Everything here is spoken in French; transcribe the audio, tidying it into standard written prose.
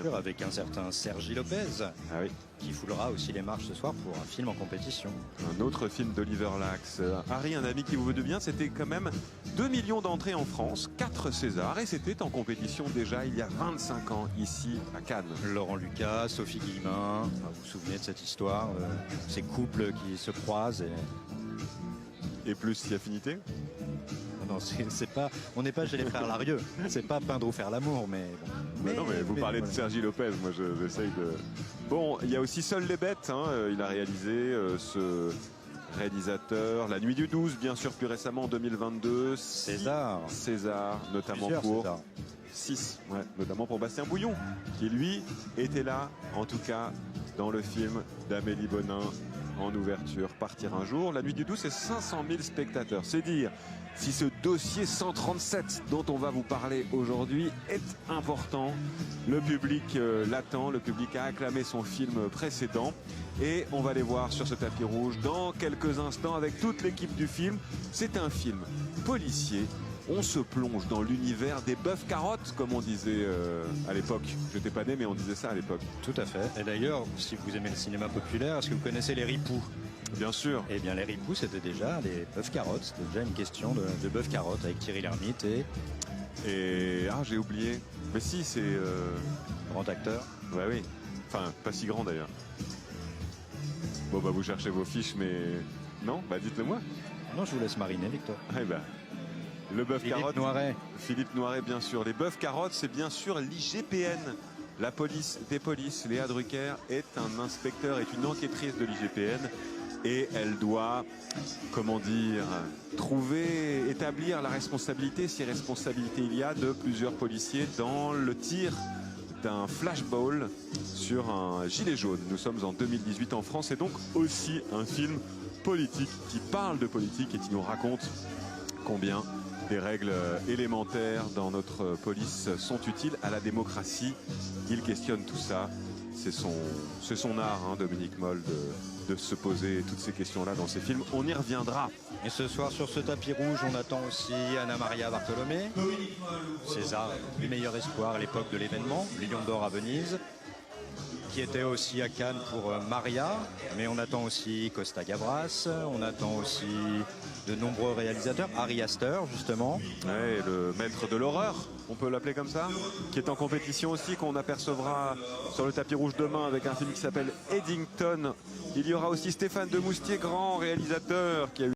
sûr, avec un certain Sergi Lopez, Ah oui. qui foulera aussi les marches ce soir pour un film en compétition. Un autre film d'Oliver Lax. Harry, un ami qui vous veut de bien, c'était quand même 2 millions d'entrées en France, 4 Césars, et c'était en compétition déjà il y a 25 ans, ici à Cannes. Laurent Lucas, Sophie Guillemin, vous vous souvenez de cette histoire, ces couples qui se croisent Et plus si affinité. Non, c'est pas, on n'est pas chez les frères Larieux, c'est pas peindre ou faire l'amour, mais bon. Non, mais vous parlez de Sergi Lopez, moi j'essaye de... Bon, il y a aussi Seules les bêtes, hein, il a réalisé ce réalisateur, La nuit du 12, bien sûr, plus récemment en 2022. César, notamment plusieurs pour... Césars. 6, ouais, notamment pour Bastien Bouillon, qui lui était là, en tout cas, dans le film d'Amélie Bonin en ouverture, Partir un jour. La nuit du 12, c'est 500 000 spectateurs. C'est dire si ce dossier 137 dont on va vous parler aujourd'hui est important. Le public l'attend, le public a acclamé son film précédent. Et on va les voir sur ce tapis rouge dans quelques instants avec toute l'équipe du film. C'est un film policier. On se plonge dans l'univers des bœufs carottes, comme on disait à l'époque. Je n'étais pas né, mais on disait ça à l'époque. Tout à fait. Et d'ailleurs, si vous aimez le cinéma populaire, est-ce que vous connaissez les ripoux? Bien sûr. Eh bien, les ripoux, c'était déjà les bœufs carottes. C'était déjà une question de bœufs carottes avec Thierry Lhermitte et Ah, j'ai oublié. Mais si, c'est... grand acteur. Ouais, oui. Enfin, pas si grand d'ailleurs. Bon, bah, vous cherchez vos fiches, mais... Non, bah, dites-le moi. Non, je vous laisse mariner, Victor. Eh ben, le bœuf carotte. Philippe Noiret. Philippe Noiret, bien sûr. Les bœufs carottes, c'est bien sûr l'IGPN. La police des polices. Léa Drucker est un inspecteur, est une enquêtrice de l'IGPN. Et elle doit, comment dire, établir la responsabilité, si responsabilité il y a, de plusieurs policiers dans le tir d'un flashball sur un gilet jaune. Nous sommes en 2018 en France et donc aussi un film politique qui parle de politique et qui nous raconte combien des règles élémentaires dans notre police sont utiles à la démocratie. Il questionne tout ça. C'est son art, hein, Dominique Moll, de se poser toutes ces questions-là dans ses films. On y reviendra. Et ce soir, sur ce tapis rouge, on attend aussi Anna Maria Bartolomé, César, le meilleur espoir à l'époque de l'événement, Lion d'or à Venise, qui était aussi à Cannes pour Maria, mais on attend aussi Costa Gavras, on attend aussi de nombreux réalisateurs, Ari Aster justement. Ouais, le maître de l'horreur, on peut l'appeler comme ça, qui est en compétition aussi, qu'on apercevra sur le tapis rouge demain avec un film qui s'appelle Eddington. Il y aura aussi Stéphane Demoustier, grand réalisateur, qui a eu